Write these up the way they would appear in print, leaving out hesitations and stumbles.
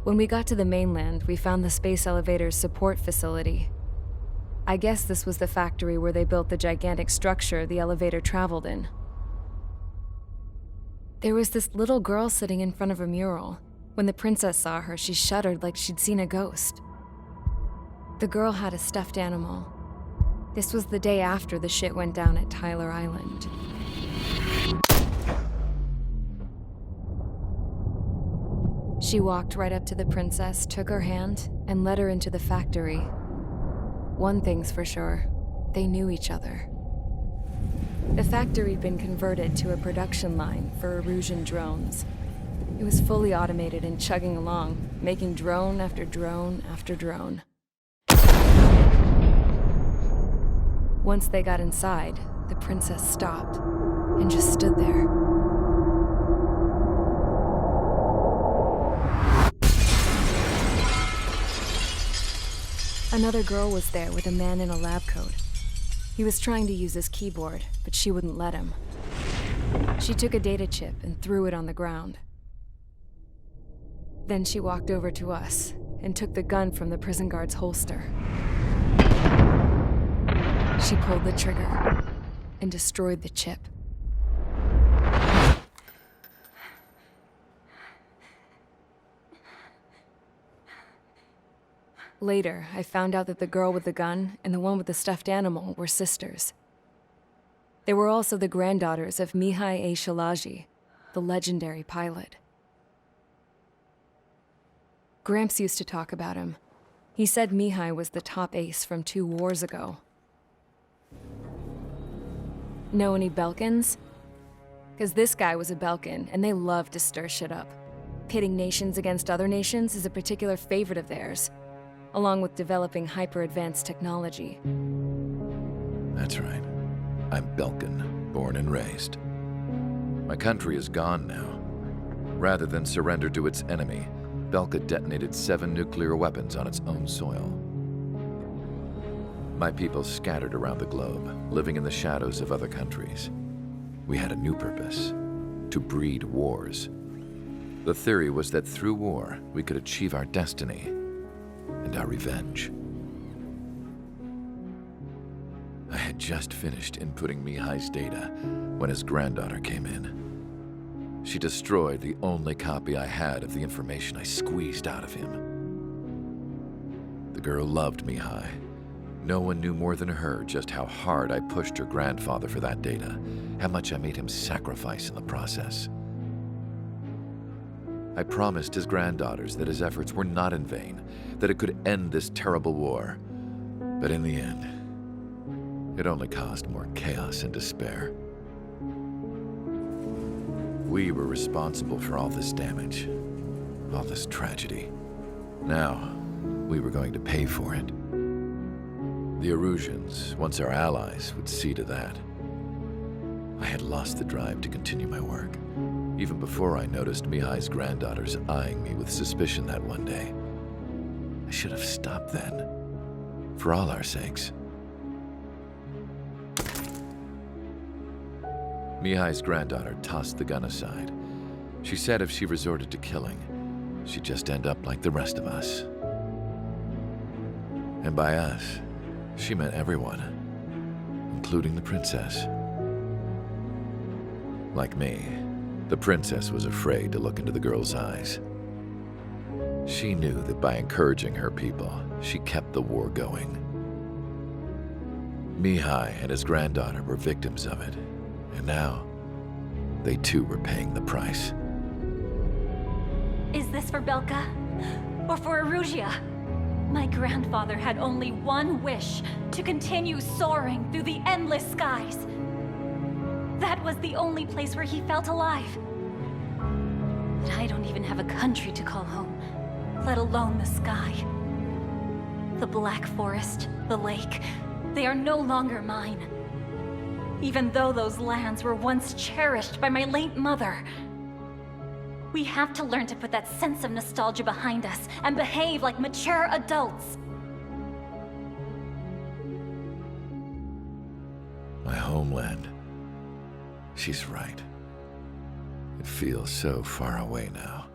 When we got to the mainland, we found the space elevator's support facility. I guess this was the factory where they built the gigantic structure the elevator traveled in. There was this little girl sitting in front of a mural. When the princess saw her, she shuddered like she'd seen a ghost. The girl had a stuffed animal. This was the day after the shit went down at Tyler Island. She walked right up to the princess, took her hand, and led her into the factory. One thing's for sure, they knew each other. The factory'd been converted to a production line for Erusian drones. It was fully automated and chugging along, making drone after drone after drone. Once they got inside, the princess stopped and just stood there. Another girl was there with a man in a lab coat. He was trying to use his keyboard, but she wouldn't let him. She took a data chip and threw it on the ground. Then she walked over to us and took the gun from the prison guard's holster. She pulled the trigger and destroyed the chip. Later, I found out that the girl with the gun and the one with the stuffed animal were sisters. They were also the granddaughters of Mihai A. Shalaji, the legendary pilot. Gramps used to talk about him. He said Mihai was the top ace from 2 wars ago. Know any Belkans? Because this guy was a Belkan, and they love to stir shit up. Pitting nations against other nations is a particular favorite of theirs, along with developing hyper-advanced technology. That's right. I'm Belkan, born and raised. My country is gone now. Rather than surrender to its enemy, Belka detonated 7 nuclear weapons on its own soil. My people scattered around the globe, living in the shadows of other countries. We had a new purpose: to breed wars. The theory was that through war, we could achieve our destiny and our revenge. I had just finished inputting Mihai's data when his granddaughter came in. She destroyed the only copy I had of the information I squeezed out of him. The girl loved Mihai. No one knew more than her just how hard I pushed her grandfather for that data, how much I made him sacrifice in the process. I promised his granddaughters that his efforts were not in vain, that it could end this terrible war. But in the end, it only caused more chaos and despair. We were responsible for all this damage, all this tragedy. Now, we were going to pay for it. The Erusians, once our allies, would see to that. I had lost the drive to continue my work, even before I noticed Mihai's granddaughters eyeing me with suspicion that one day. I should have stopped then, for all our sakes. Mihai's granddaughter tossed the gun aside. She said if she resorted to killing, she'd just end up like the rest of us. And by us, she meant everyone, including the princess. Like me, the princess was afraid to look into the girl's eyes. She knew that by encouraging her people, she kept the war going. Mihai and his granddaughter were victims of it, and now, they too were paying the price. Is this for Belka? Or for Erusea? My grandfather had only one wish: to continue soaring through the endless skies. That was the only place where he felt alive. But I don't even have a country to call home, let alone the sky. The Black Forest, the lake, they are no longer mine. Even though those lands were once cherished by my late mother. We have to learn to put that sense of nostalgia behind us and behave like mature adults. My homeland. She's right. It feels so far away now.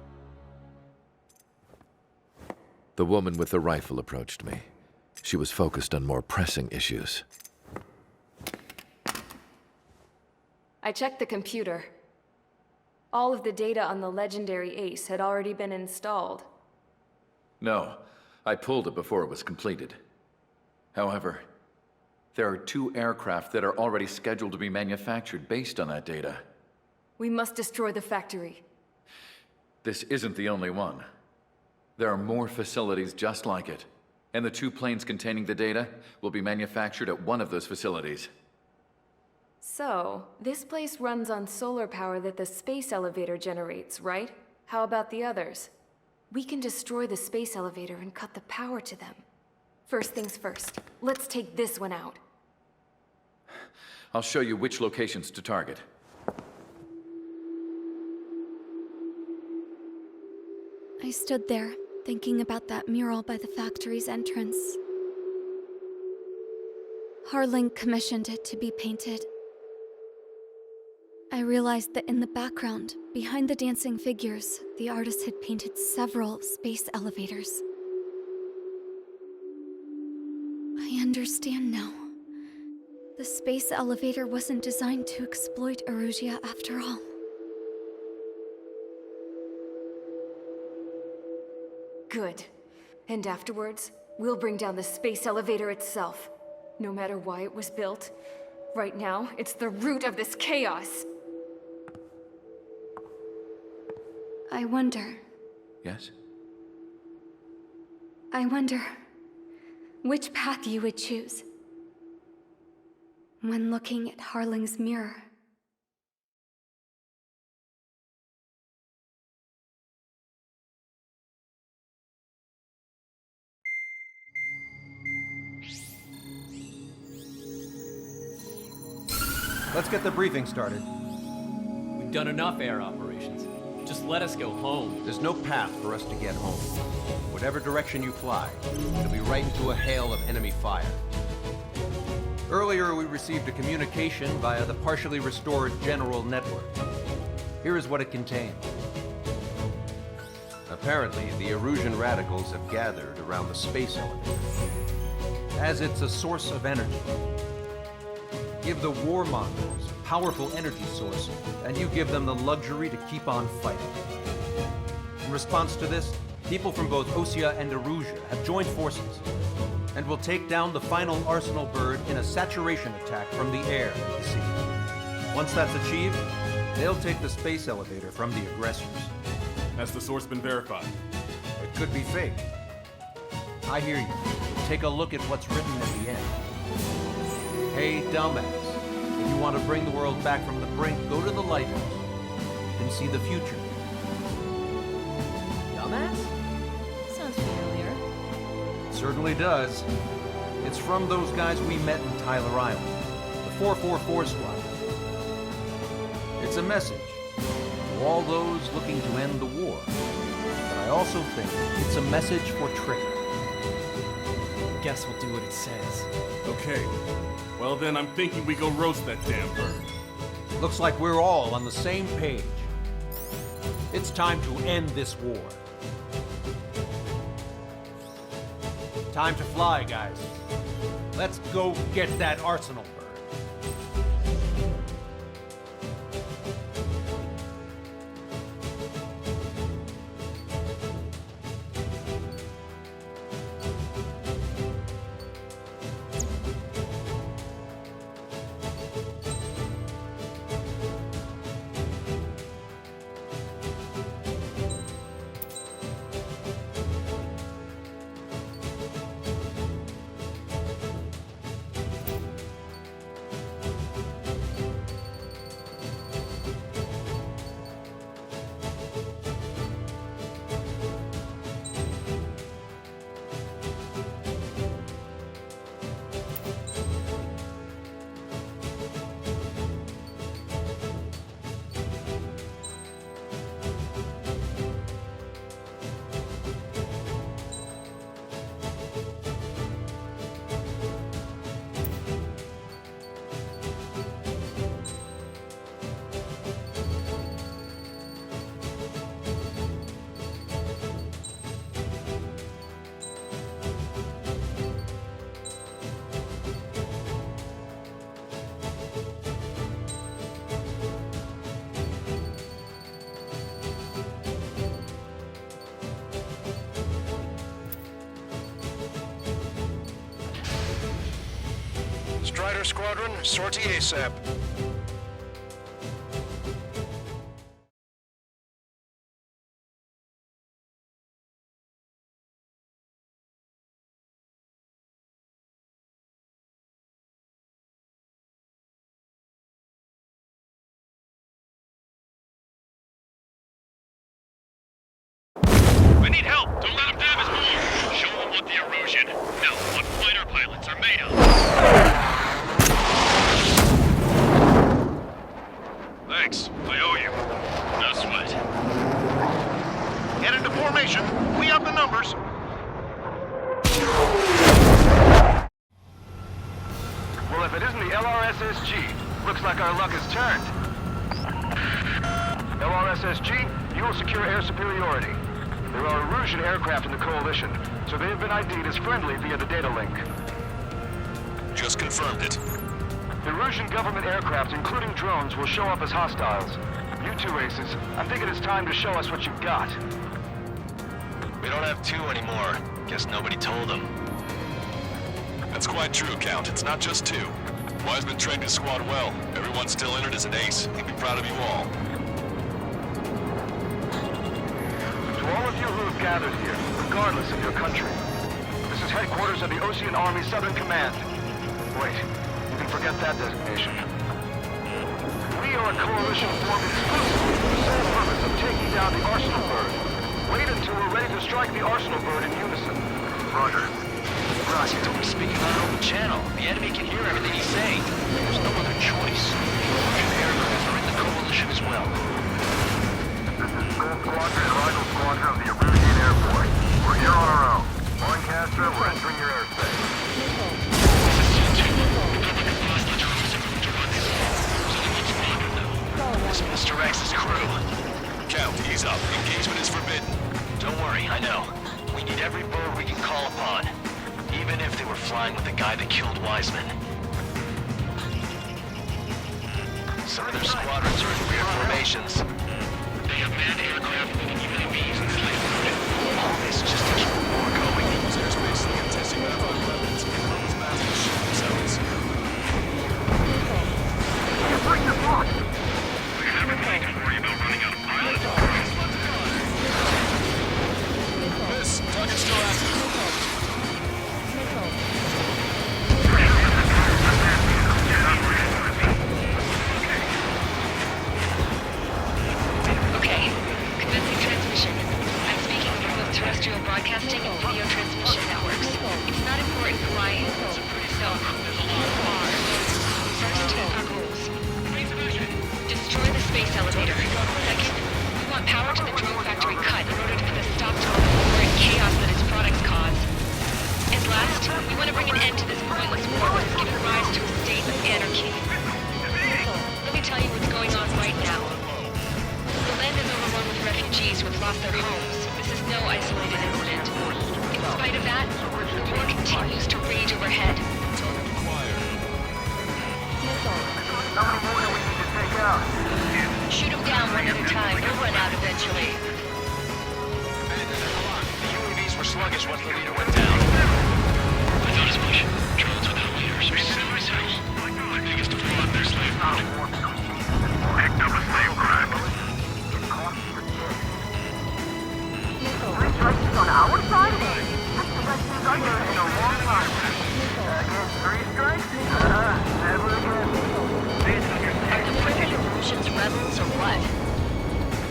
The woman with the rifle approached me. She was focused on more pressing issues. I checked the computer. All of the data on the legendary Ace had already been installed. No, I pulled it before it was completed. However, there are 2 aircraft that are already scheduled to be manufactured based on that data. We must destroy the factory. This isn't the only one. There are more facilities just like it, and the 2 planes containing the data will be manufactured at one of those facilities. So, this place runs on solar power that the space elevator generates, right? How about the others? We can destroy the space elevator and cut the power to them. First things first, let's take this one out. I'll show you which locations to target. I stood there, thinking about that mural by the factory's entrance. Harling commissioned it to be painted. I realized that in the background, behind the dancing figures, the artist had painted several space elevators. I understand now. The space elevator wasn't designed to exploit Erusia after all. Good. And afterwards, we'll bring down the space elevator itself. No matter why it was built, right now, it's the root of this chaos. I wonder which path you would choose when looking at Harling's mirror. Let's get the briefing started. We've done enough air operations. Just let us go home. There's no path for us to get home. Whatever direction you fly, it'll be right into a hail of enemy fire. Earlier, we received a communication via the partially restored general network. Here is what it contained. Apparently, the Erusian radicals have gathered around the space elevator, as it's a source of energy. Give the warmongers a powerful energy source, and you give them the luxury to keep on fighting. In response to this, people from both Osea and Erusia have joined forces, and will take down the final Arsenal bird in a saturation attack from the air and the sea. Once that's achieved, they'll take the space elevator from the aggressors. Has the source been verified? It could be fake. I hear you. Take a look at what's written at the end. Hey, dumbass. If you want to bring the world back from the brink, go to the lighthouse. You can see the future. Dumbass? Sounds familiar. It certainly does. It's from those guys we met in Tyler Island, the 444 Squad. It's a message to all those looking to end the war. But I also think it's a message for Trigger. Guess we'll do what it says. Okay. Well then, I'm thinking we go roast that damn bird. Looks like we're all on the same page. It's time to end this war. Time to fly, guys. Let's go get that Arsenal bird. Strider Squadron, sortie ASAP. We need help! Don't let them damage more! Show them what the erosion, no, what fighter pilots are made of! Thanks, I owe you. No sweat. Get into formation. We have the numbers. Well, if it isn't the LRSSG, looks like our luck has turned. LRSSG, you will secure air superiority. There are Erusian aircraft in the Coalition, so they have been ID'd as friendly via the data link. Just confirmed it. Erusian government aircraft, including drones, will show up as hostiles. You two aces, I think it is time to show us what you've got. We don't have two anymore. Guess nobody told them. That's quite true, Count. It's not just two. Wiseman trained his squad well. Everyone still entered as an ace. He'd be proud of you all. To all of you who have gathered here, regardless of your country, this is headquarters of the Ocean Army Southern Command. Wait, you can forget that designation. We are a coalition formed exclusively for the sole purpose of taking down the Arsenal Bird. Wait until we're ready to strike the Arsenal Bird in unison. Roger. Ross, you told me speaking on an open channel. The enemy can hear everything he's saying. There's no other choice. Erusian aircraft are in the coalition as well. This is Gold Squadron and Rival Squadron of the Erusian Air Force. We're here on our own. Lancaster, we're entering your airspace. This Mr. X's crew. Count, ease up. Engagement is forbidden. Don't worry, I know. We need every bird we can call upon. Even if they were flying with the guy that killed Wiseman. Some of their squadrons are in weird formations. They have manned aircraft moving UAVs and slave mode. All this just to keep the war going. Use airspace and contesting modified weapons. Those bastards shoot themselves. Bring the block! We have everything to worry about running out of pilots. Miss, target's still active. Okay, commencing transmission. I'm speaking over both terrestrial broadcasting and video transmission networks. It's not important why, so there's a lot of bar. First, our goals. Destroy the space elevator. Second, we want power to the drone factory cut in order to put a stop to all the war and chaos that its products cause. And last, we want to bring an end to this pointless war that has given rise to a state of anarchy. Let me tell you what's going on right now. The land is overrun with refugees who have lost their homes. This is no isolated incident. In spite of that, the war continues to rage overhead. How many more do we need to take out? Shoot them down one at a time. They'll run out eventually. The UAVs were sluggish once the leader went down. I thought as much. Drones without leaders are set myself. The biggest to fall out their slave mode. Picked up a slave crab. Three strikes on our side? That's the best news I've heard in a long time. Again, three strikes? Never again. Are the British Erusians rebels or what?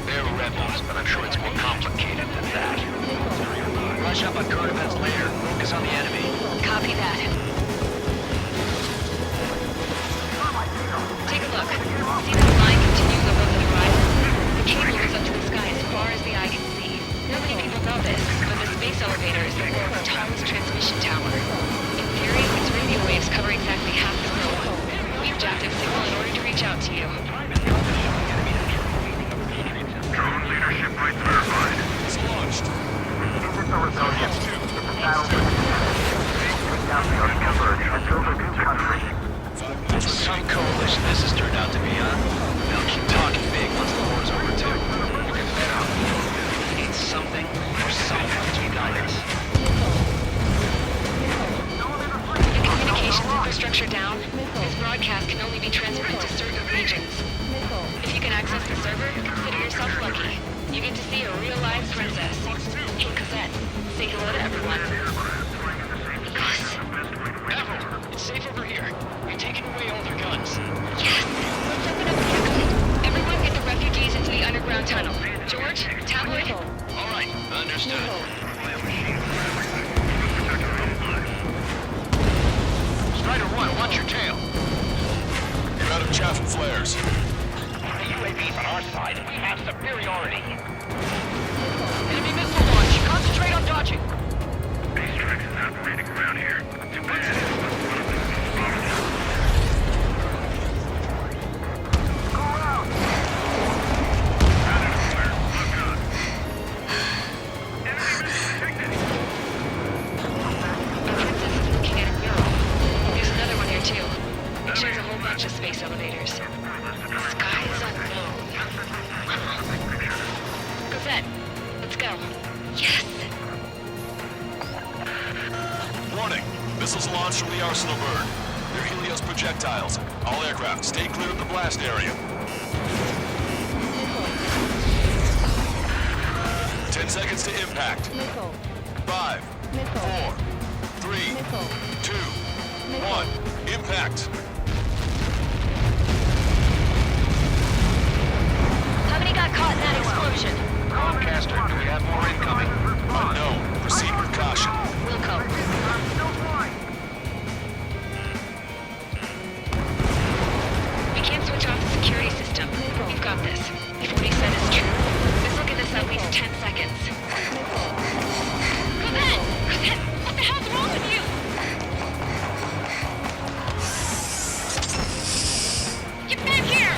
They're rebels, but I'm sure it's more complicated than that. Rush up on current events later. Focus on the enemy. Copy that. Take a look. See this line continuing above the horizon? The cable goes up to the sky as far as the eye can see. Not many people know this, but the space elevator is the world's tallest transmission tower. In theory, its radio waves cover exactly half the globe. We have active signal in order to reach out to you. Drone leadership rights verified. It's launched. Engines are resilient. The battle take down the Arsenal Bird and build a new country. 5 minutes. Some coalition this has turned out to be, huh? can access the server, consider yourself lucky. You get to see a real live princess. Hey, Cosette, say hello to everyone. Yes. Avril, it's safe over here. You're taking away all their guns. Yes. Let's open up the exit. Everyone get the refugees into the underground tunnel. George, Tabloid. All right, understood. Strider 1, watch your tail. You're out of chaff and flares. The UAV's on our side. We have superiority. Enemy missile launch. Concentrate on dodging. Ace is operating around here. Too bad. Of space elevators. Skies unknown. Cosette, let's go. Yes! Warning. Missiles launched from the Arsenal bird. They're Helios projectiles. All aircraft, stay clear of the blast area. 10 seconds to impact. 5, 4, 3, 2, 1. Impact. How many got caught in that explosion? Comcaster, do we have more incoming? Unknown. Proceed with caution. Wilco. We can't switch off the security system. We've got this. If what he said is true, this will give us at least 10 seconds. Cosette! Cosette! What the hell's wrong with you? Get back here!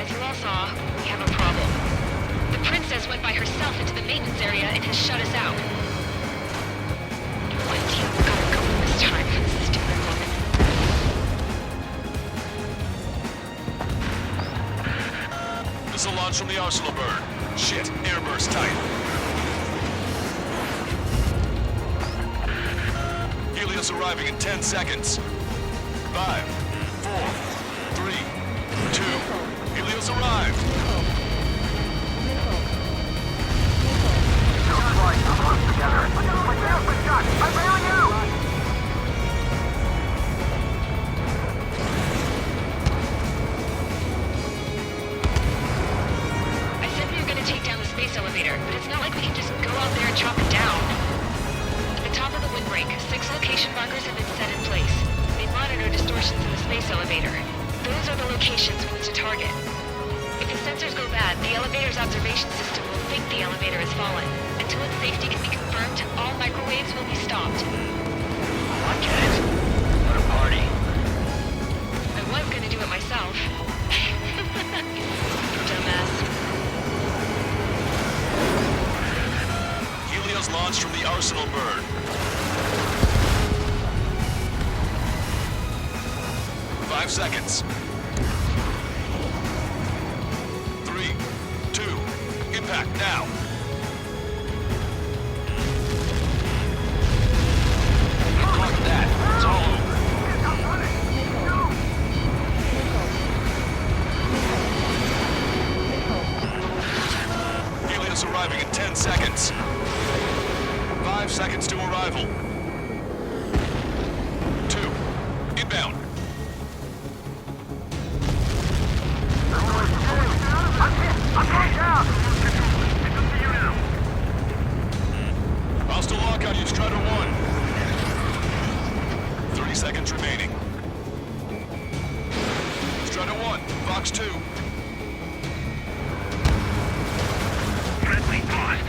As you all saw, we have a problem. The princess went by herself into the maintenance area and has shut us out. What deal gotta go this time, stupid woman? Missile launch from the Arsenal bird. Shit, airburst tight. Helios arriving in 10 seconds. 5, 4, 3, 2. Helios arrived. I said we were gonna take down the space elevator, but it's not like we can just go out there and chop it down. At the top of the windbreak, 6 location markers have been set in place. They monitor distortions in the space elevator. Those are the locations we need to target. If the sensors go bad, the elevator's observation system will think the elevator has fallen. Until its safety can be confirmed, all microwaves will be stopped. I get it. What a party. I was gonna do it myself. Dumbass. Helios launched from the Arsenal bird. 5 seconds. 3, 2, impact now. Like that. It's all over. Helios arriving in 10 seconds. 5 seconds to arrival. 2, inbound. I'm going down! Hostile lockout, use Strider 1. 30 seconds remaining. Strider 1, Fox 2. Friendly lost.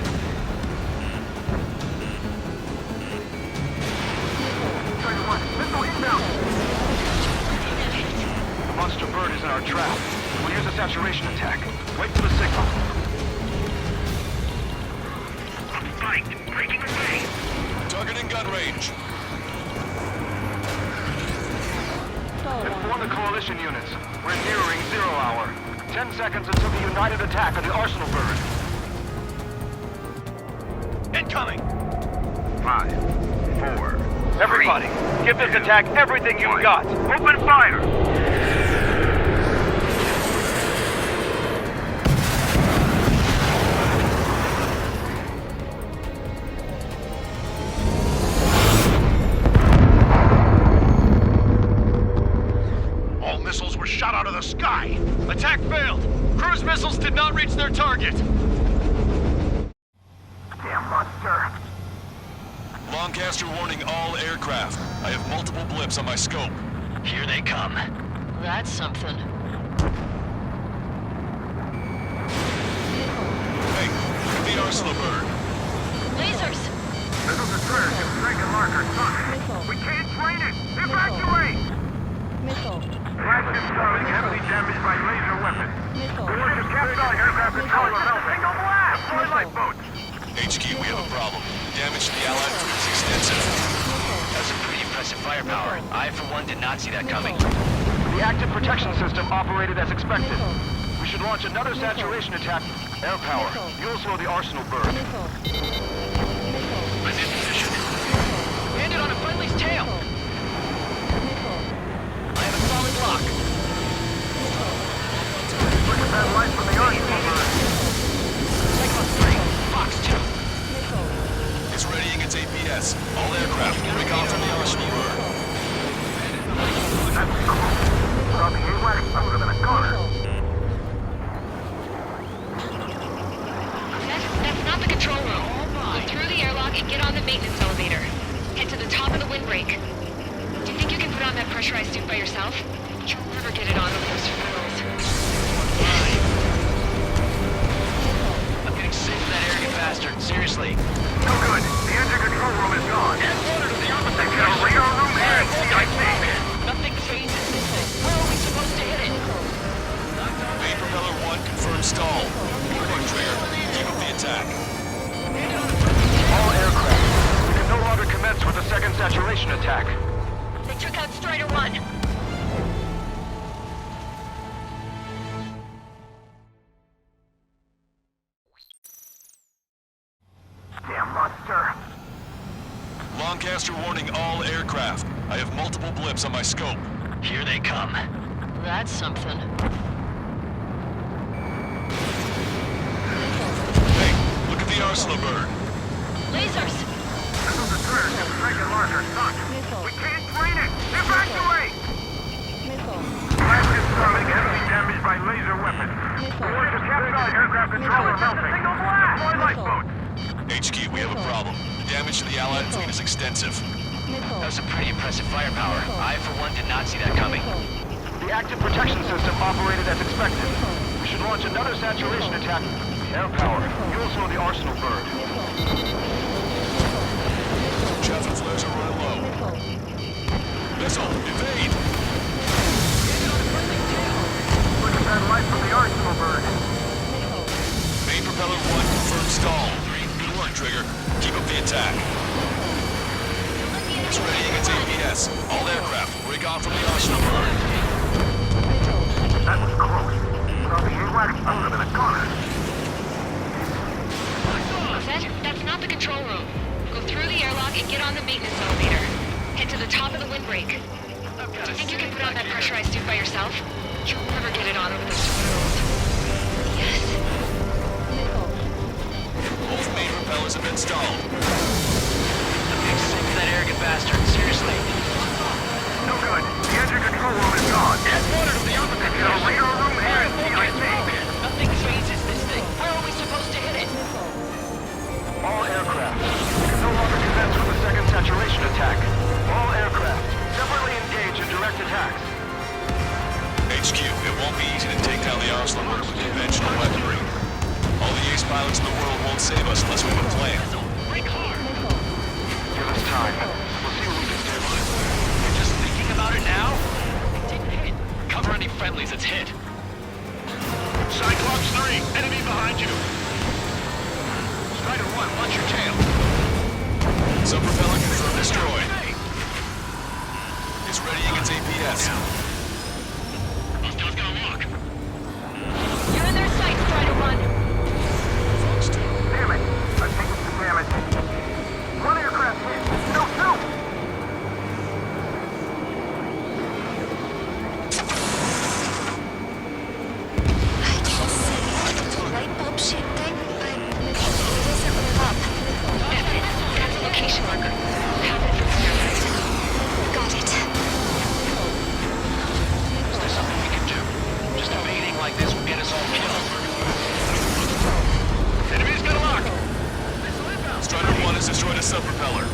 Strider 1, missile inbound! The monster bird is in our trap. We'll use a saturation attack. Wait for the signal. Spike, breaking away. Targeting gun range. Inform the coalition units. We're nearing 0 hour. 10 seconds until the united attack on the Arsenal bird. Incoming! 5, 4. Everybody, give this attack everything you've got. Open fire! failed. Cruise missiles did not reach their target. Damn monster. Lancaster warning all aircraft. I have multiple blips on my scope. Here they come. That's something. Hey, look at the Arsenal bird. Lasers! Missile destroyer can strike a marker. Son, we can't train it! Evacuate! Flagship Starling heavily damaged by laser weapons. Warship capsized aircraft control of Single blast! Deploy lifeboats! HQ, we have a problem. Damage to the Allied fleet is extensive. That's some pretty impressive firepower. I, for one, did not see that coming. The active protection system operated as expected. We should launch another saturation attack. Air power. You'll slow the Arsenal bird. I'm in position. Landed on a friendly's tail. I have a solid lock. Look at that light from the Arsenal bird. Cyclone 3, Fox 2. It's readying its APS. All aircraft will break off from the Arsenal bird. That's cool. Saw the AWACS, I would have been a goner. That's not the control room. Go through the airlock and get on the maintenance elevator. Head to the top of the windbreak. Do you think you can put on that pressurized suit by yourself? You'll never get it on with those fools. I'm getting sick of that arrogant bastard. Seriously. No good. The engine control room is gone. Headquarters of the opposite The radar room here at CIC. Nothing phases this thing. How are we supposed to hit it? Main propeller 1 confirmed stall. Good work, Trigger. Keep up the attack. All aircraft. We can no longer commence with the second saturation attack. They took out Strider 1. Damn monster. Lancaster warning all aircraft. I have multiple blips on my scope. Here they come. That's something. Hey, look at the Arsenal bird. Lasers! Missile destroyer can strike a marker. Son, we can't train it! Evacuate! Flagship Starling heavily damaged by laser weapons. Warship capsized aircraft control of Single blast! Deploy lifeboats! HQ, we have a problem. Damage to the Allied fleet is extensive. That's some pretty impressive firepower. I, for one, did not see that coming. The active protection system operated as expected. We should launch another saturation attack. Air power. You'll slow the Arsenal bird. Chaffin flares are running low. Missile, evade! Look at that light from the Arsenal bird. Main propeller 1 confirmed stall. Good work, Trigger. Keep up the attack. It's readying its APS. All aircraft break off from the Arsenal bird. That was close. Saw the AWACS, I would have been a goner. That's not the control room. Go through the airlock and get on the maintenance elevator. Head to the top of the windbreak. Do you think you can put on that pressurized suit by yourself? You'll never get it on over those fools. Yes. Both main propellers have been stalled. I'm getting sick of that arrogant bastard. Seriously. No good. The engine control room is gone. Headquarters of the opposite The radar room here at CIC. Nothing phases this thing. How are we supposed to hit it? All aircraft. We can no longer commence with the second saturation attack. All aircraft. Separately engage in direct attacks. HQ, it won't be easy to take down the Arsenal bird with conventional weaponry. All the ace pilots in the world won't save us unless we have a plan. Break hard. Give us time. We'll see what we can do. You're just thinking about it now? Take the hit. Cover any friendlies it's hit. Cyclops 3, enemy behind you. Strider 1, watch your tail. Sub-propeller confirmed destroyed. It's readying its APS. You're in their sight, Strider 1. Fox 2. Damn it. I'm taking some damage. One aircraft hit. No, two. I can't see the light bulb shaped thing, but it isn't lit up. That's a location marker. Have it from Starlight. Got it. Is there something we can do? Just a Enemy's got a lock! Strider 1 has destroyed a sub-propeller.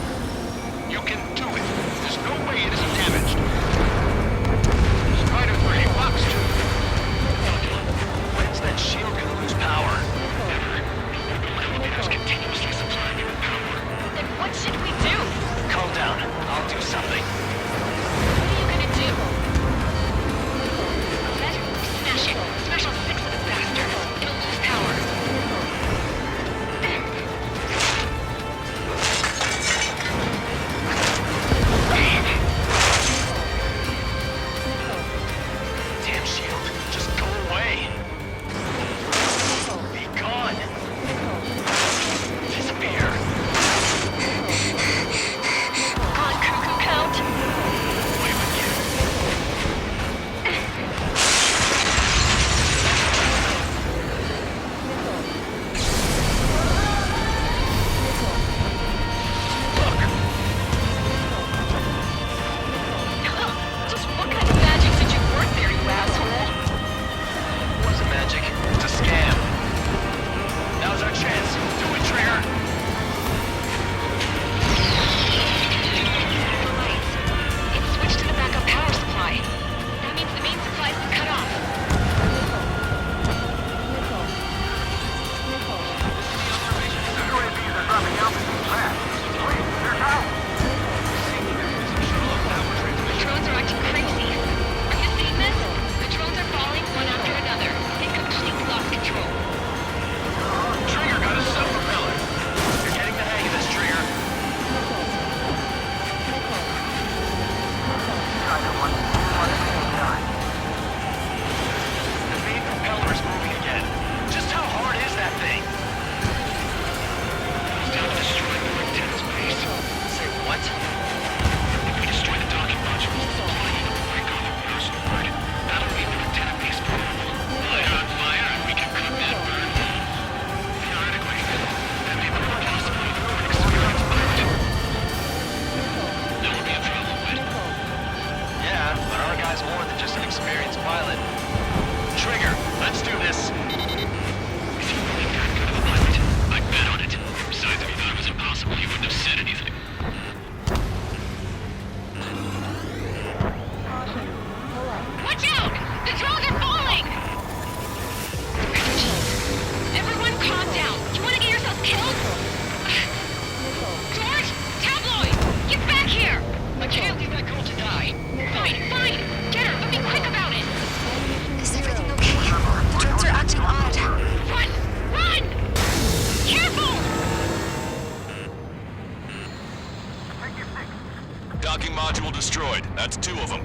You can do it. There's no way it isn't damaged. Strider 3, box 2. When's that shield gonna lose power? Never. The elevator's continuously supplying it with power. Then what should we do? Calm down. I'll do something. What are you gonna do? Set? Smash it. Smash all 6 of the bastards. It'll lose power. Damn shield. Just go away. Be gone. Disappear. On Cuckoo Count. Away with you. Just what kind of magic did you work there, you asshole? Wasn't magic. It's a scam. Now's our chance. Do it, Trigger. The lights. It's switched to the backup power supply. That means the main supply's been cut off. UAVs are dropping altitude fast. Wait, they're down. The drones are acting crazy. Are you seeing this? The drones are falling one after another. They completely lost control. Trigger got a sub-propeller. You're getting the hang of this, Trigger. Strider 1, one at a time. The main propeller is moving again. Just how hard is that thing? It's time to destroy the antenna's base. Say what? If we destroy the docking module, the supply unit will break off from Arsenal Bird. That'll leave the antenna base vulnerable. Light on fire and we can cook that bird. Theoretically, that may prove possible even for an experienced pilot. That would be a trouble, but... Yeah, but our guy's more than just an experienced pilot. Trigger, let's do this. If you really that good of a pilot, I'd bet on it. Besides, if you thought it was impossible, you wouldn't have said anything. Watch out! The drones are falling! Everyone calm down. You want to get yourself killed? George? Tabloid! Get back here! I can't leave that girl to die. Fine, fine! Get her, but be quick about it! Is everything okay? The drones are acting odd. Run! Run! Careful! Docking module destroyed. That's 2 of them.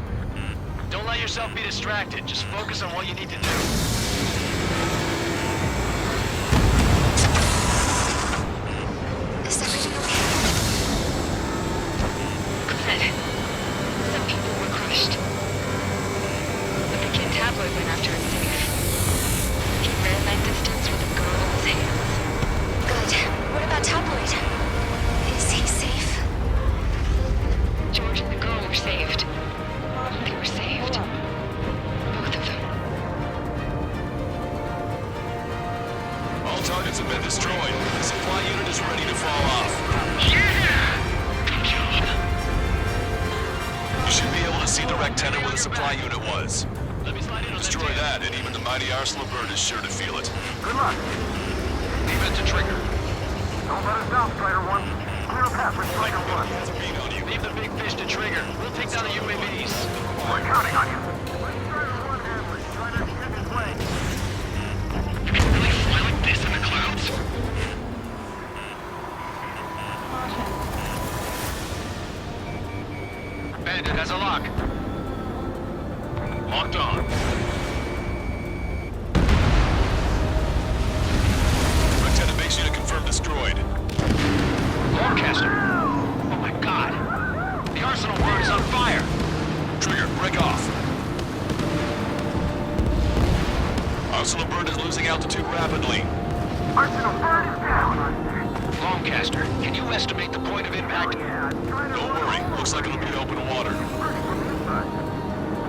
Don't let yourself be distracted. Just focus on what you need to do. Is everything okay? Good. Some people were crushed. But the kid Tabloid went after his safe. He ran that distance with a girl in his hands. Good. What about Tabloid? Is he safe? George and the girl were saved. They were saved. Both of them. All targets have been destroyed. The supply unit is ready to fall off. Good job. You should be able to see the rectenna where the supply unit was. Destroy that, and even the mighty Arsenal Bird is sure to feel it. Good luck. Leave it to Trigger. Don't let us down, Strider 1. Clear a path for Strider 1. Has a beat on you. Leave the big fish to Trigger. We'll take down the UAVs. We're counting on you. Let Strider 1 handle it. Strider, get his way. You can really fly like this in the clouds? Bandit has a lock. Locked on. Rectenna base unit confirmed destroyed. Lancaster! Oh my god! The Arsenal Bird is on fire! Trigger, break off. Arsenal Bird is losing altitude rapidly. Arsenal Bird is down. Lancaster, can you estimate the point of impact? Don't worry, looks like it'll be open water.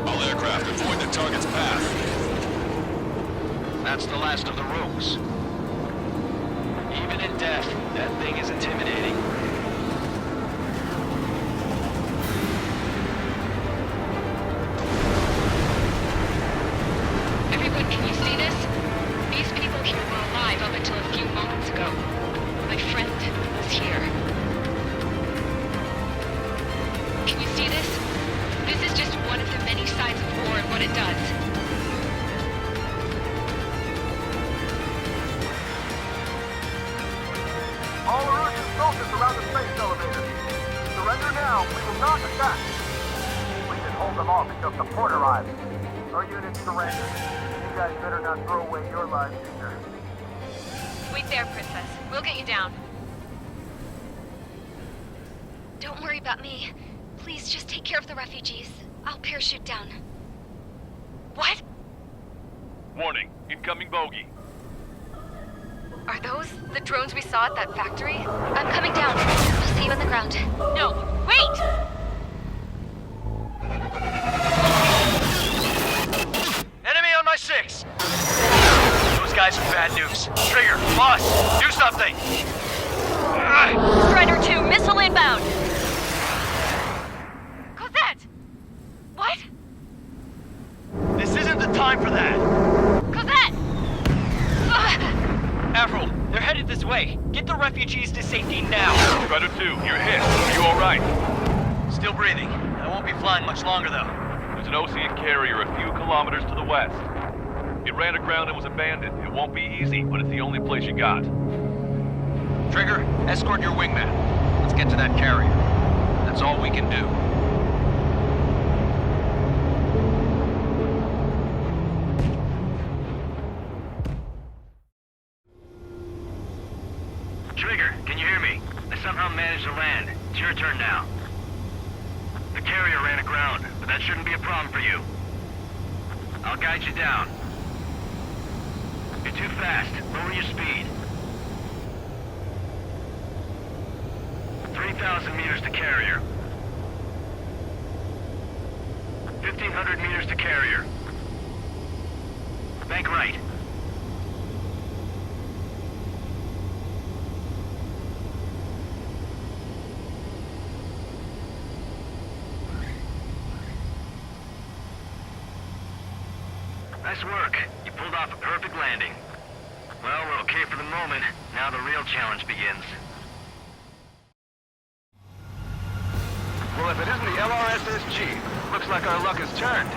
All aircraft avoid the target's path. That's the last of the rogues. Even in death, that thing is intimidating. Everyone, can you see this? These people here were alive up until a few moments ago. My friend was here. Can you see this? This is just one of the many sides of war and what it does. All Erusian soldiers around the space elevator. Surrender now. We will not attack. We can hold them off until support arrives. Our units surrender. You guys better not throw away your lives either. Wait there, Princess. We'll get you down. Don't worry about me. Please just take care of the refugees. I'll parachute down. What? Warning, incoming bogey. Are those the drones we saw at that factory? I'm coming down. I'll see you on the ground. No, wait! Enemy on my 6! Those guys are bad news. Trigger, boss, do something! Strider 2, missile inbound! Cosette! What? This isn't the time for that! Cosette! Avril, they're headed this way. Get the refugees to safety now. Strider 2, you're hit. Are you alright? Still breathing. I won't be flying much longer, though. There's an Osean carrier a few kilometers to the west. It ran aground and was abandoned. It won't be easy, but it's the only place you got. Trigger, escort your wingman. Let's get to that carrier. That's all we can do. Trigger, can you hear me? I somehow managed to land. It's your turn now. The carrier ran aground, but that shouldn't be a problem for you. I'll guide you down. You're too fast. Lower your speed. 3,000 meters to carrier. 1,500 meters to carrier. Bank right. Nice work. You pulled off a perfect landing. Well, we're okay for the moment. Now the real challenge begins. Well, if it isn't the LRSSG, looks like our luck has turned.